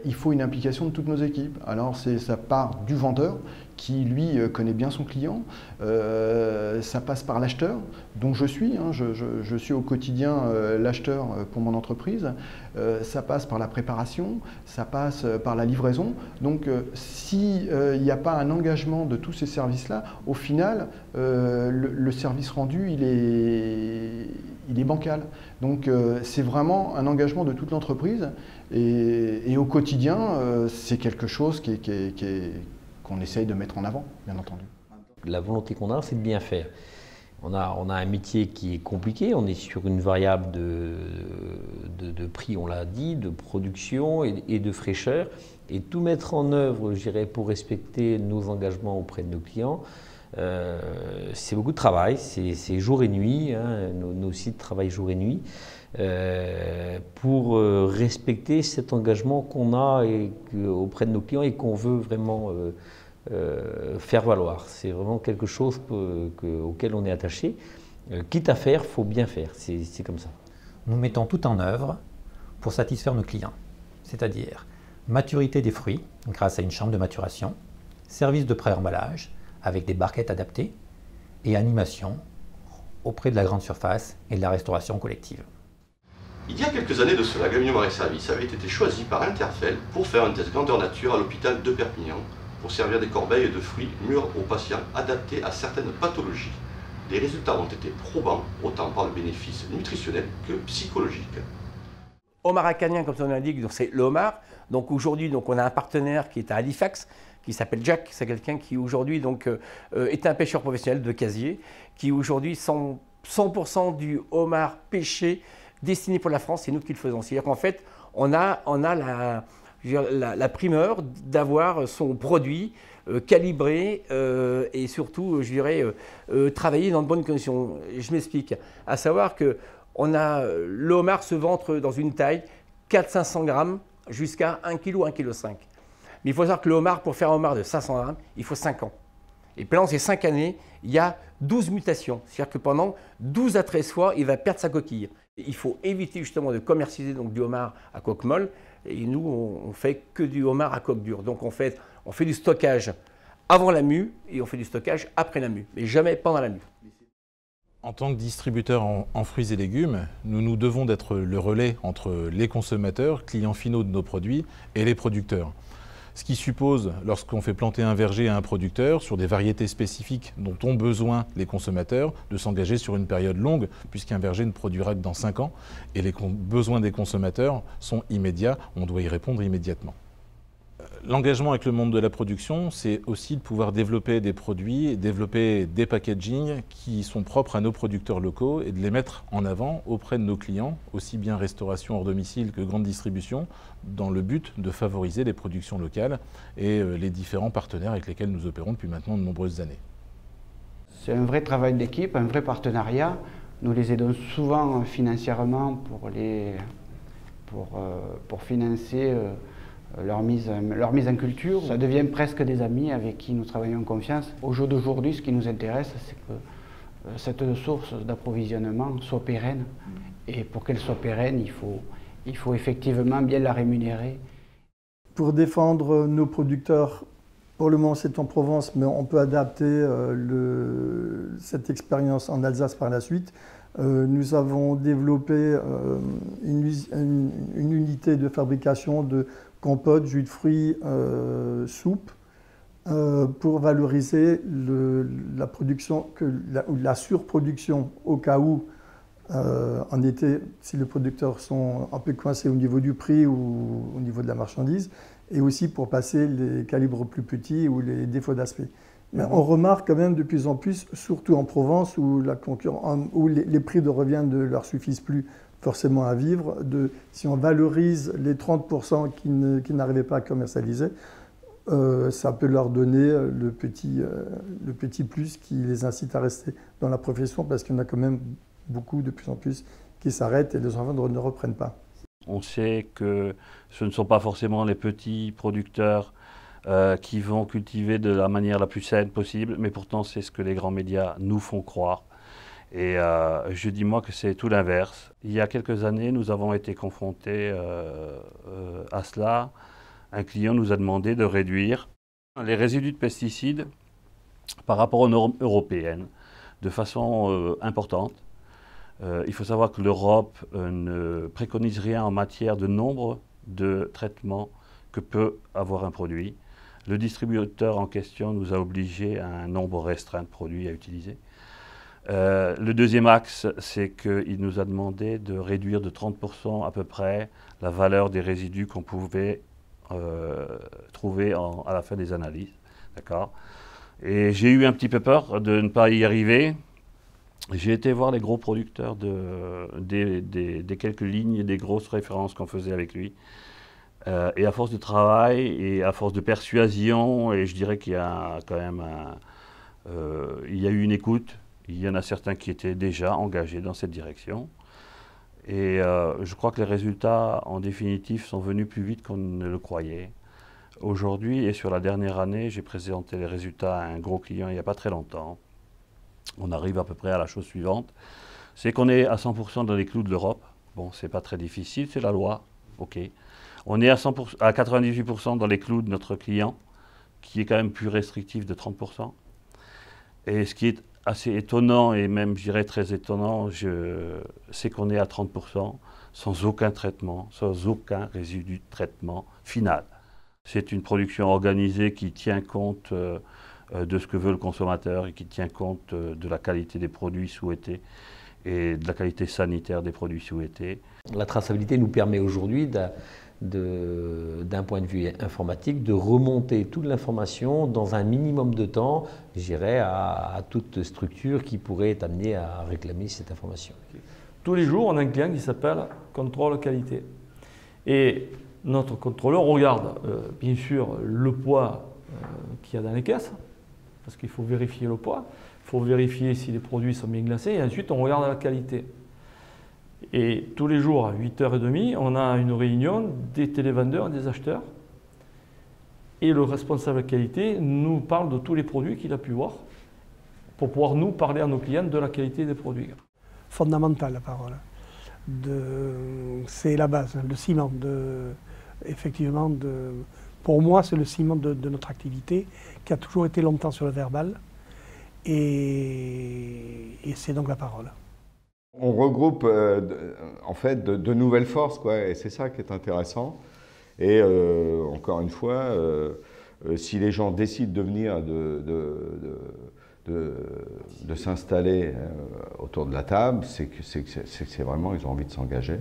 il faut une implication de toutes nos équipes. Alors ça part du vendeur qui lui connaît bien son client, ça passe par l'acheteur dont je suis, hein, je suis au quotidien l'acheteur pour mon entreprise, ça passe par la préparation, ça passe par la livraison. Donc s'il n'y a pas un engagement de tous ces services-là, au final le service rendu il est bancal. Donc c'est vraiment un engagement de toute l'entreprise et au quotidien c'est quelque chose qu'on essaye de mettre en avant, bien entendu. La volonté qu'on a, c'est de bien faire. On a un métier qui est compliqué, on est sur une variable de prix, on l'a dit, de production et de fraîcheur. Et tout mettre en œuvre, je dirais, pour respecter nos engagements auprès de nos clients, c'est beaucoup de travail, c'est jour et nuit, hein, nos sites travaillent jour et nuit, pour respecter cet engagement qu'on a auprès de nos clients et qu'on veut vraiment faire valoir. C'est vraiment quelque chose auquel on est attaché. Quitte à faire, il faut bien faire, c'est comme ça. Nous mettons tout en œuvre pour satisfaire nos clients, c'est-à-dire maturité des fruits grâce à une chambre de maturation, service de pré-emballage avec des barquettes adaptées et animation auprès de la grande surface et de la restauration collective. Il y a quelques années de cela, Gamino Marais Service avait été choisi par Interfel pour faire un test grandeur nature à l'hôpital de Perpignan pour servir des corbeilles de fruits mûrs aux patients adaptés à certaines pathologies. Les résultats ont été probants, autant par le bénéfice nutritionnel que psychologique. Homard acanien, comme son indique, c'est le homard. Donc aujourd'hui, on a un partenaire qui est à Halifax, qui s'appelle Jack. C'est quelqu'un qui aujourd'hui est un pêcheur professionnel de casier, qui aujourd'hui 100% du homard pêché destiné pour la France, c'est nous qui le faisons. C'est-à-dire qu'en fait, on a la primeur d'avoir son produit calibré et surtout, je dirais, travaillé dans de bonnes conditions. Je m'explique. À savoir que le homard se vend dans une taille 400-500 grammes jusqu'à 1 kg, 1,5 kg. Mais il faut savoir que le homard, pour faire un homard de 500 grammes, il faut 5 ans. Et pendant ces 5 années, il y a 12 mutations. C'est-à-dire que pendant 12 à 13 fois, il va perdre sa coquille. Il faut éviter justement de commercialiser du homard à coque molle. Et nous, on fait que du homard à coque dure. Donc on fait du stockage avant la mue et on fait du stockage après la mue, mais jamais pendant la mue. En tant que distributeur en fruits et légumes, nous devons d'être le relais entre les consommateurs, clients finaux de nos produits, et les producteurs. Ce qui suppose, lorsqu'on fait planter un verger à un producteur sur des variétés spécifiques dont ont besoin les consommateurs, de s'engager sur une période longue, puisqu'un verger ne produira que dans 5 ans, et les besoins des consommateurs sont immédiats, on doit y répondre immédiatement. L'engagement avec le monde de la production, c'est aussi de pouvoir développer des produits, développer des packaging qui sont propres à nos producteurs locaux et de les mettre en avant auprès de nos clients, aussi bien restauration hors domicile que grande distribution, dans le but de favoriser les productions locales et les différents partenaires avec lesquels nous opérons depuis maintenant de nombreuses années. C'est un vrai travail d'équipe, un vrai partenariat. Nous les aidons souvent financièrement pour financer leur mise en culture. Ça devient presque des amis avec qui nous travaillons en confiance. Au jour d'aujourd'hui, ce qui nous intéresse, c'est que cette source d'approvisionnement soit pérenne. Et pour qu'elle soit pérenne, il faut effectivement bien la rémunérer. Pour défendre nos producteurs, pour le moment c'est en Provence, mais on peut adapter cette expérience en Alsace par la suite. Nous avons développé une unité de fabrication de compote, jus de fruits, soupe, pour valoriser la production, la surproduction au cas où, en été, si les producteurs sont un peu coincés au niveau du prix ou au niveau de la marchandise, et aussi pour passer les calibres plus petits ou les défauts d'aspect. Mais on remarque quand même de plus en plus, surtout en Provence, où les prix de revient ne leur suffisent plus forcément à vivre, si on valorise les 30% qui n'arrivaient pas à commercialiser, ça peut leur donner le petit plus qui les incite à rester dans la profession, parce qu'il y en a quand même beaucoup de plus en plus qui s'arrêtent et les enfants ne reprennent pas. On sait que ce ne sont pas forcément les petits producteurs qui vont cultiver de la manière la plus saine possible, mais pourtant c'est ce que les grands médias nous font croire. Et je dis moi que c'est tout l'inverse. Il y a quelques années, nous avons été confrontés à cela un client nous a demandé de réduire les résidus de pesticides par rapport aux normes européennes de façon importante. Il faut savoir que l'Europe ne préconise rien en matière de nombre de traitements que peut avoir un produit. Le distributeur en question nous a obligés à un nombre restreint de produits à utiliser. Le deuxième axe, c'est qu'il nous a demandé de réduire de 30% à peu près la valeur des résidus qu'on pouvait trouver à la fin des analyses. D'accord ? Et j'ai eu un petit peu peur de ne pas y arriver. J'ai été voir les gros producteurs des quelques lignes et des grosses références qu'on faisait avec lui. Et à force de travail et à force de persuasion, et je dirais qu'il y a quand même il y a eu une écoute. Il y en a certains qui étaient déjà engagés dans cette direction. Et je crois que les résultats, en définitive, sont venus plus vite qu'on ne le croyait. Aujourd'hui et sur la dernière année, j'ai présenté les résultats à un gros client il n'y a pas très longtemps. On arrive à peu près à la chose suivante. C'est qu'on est à 100% dans les clous de l'Europe. Bon, c'est pas très difficile, c'est la loi. OK. On est à 98% dans les clous de notre client, qui est quand même plus restrictif de 30%. Et ce qui est assez étonnant, et même je dirais très étonnant, c'est qu'on est à 30% sans aucun traitement, sans aucun résidu de traitement final. C'est une production organisée qui tient compte de ce que veut le consommateur et qui tient compte de la qualité des produits souhaités et de la qualité sanitaire des produits souhaités. La traçabilité nous permet aujourd'hui, d'un point de vue informatique, de remonter toute l'information dans un minimum de temps, je dirais, à toute structure qui pourrait être amenée à réclamer cette information. Tous les jours, on a un client qui s'appelle contrôle qualité. Et notre contrôleur regarde bien sûr le poids qu'il y a dans les caisses, parce qu'il faut vérifier le poids, il faut vérifier si les produits sont bien glacés, et ensuite on regarde la qualité. Et tous les jours, à 8h30, on a une réunion des télévendeurs et des acheteurs. Et le responsable qualité nous parle de tous les produits qu'il a pu voir pour pouvoir nous parler à nos clients de la qualité des produits. Fondamental la parole. C'est la base, le ciment. Effectivement, pour moi, c'est le ciment de notre activité qui a toujours été longtemps sur le verbal. Et c'est donc la parole. On regroupe en fait de nouvelles forces, quoi, et c'est ça qui est intéressant. Et encore une fois, si les gens décident de venir, de s'installer autour de la table, c'est que c'est vraiment, ils ont envie de s'engager.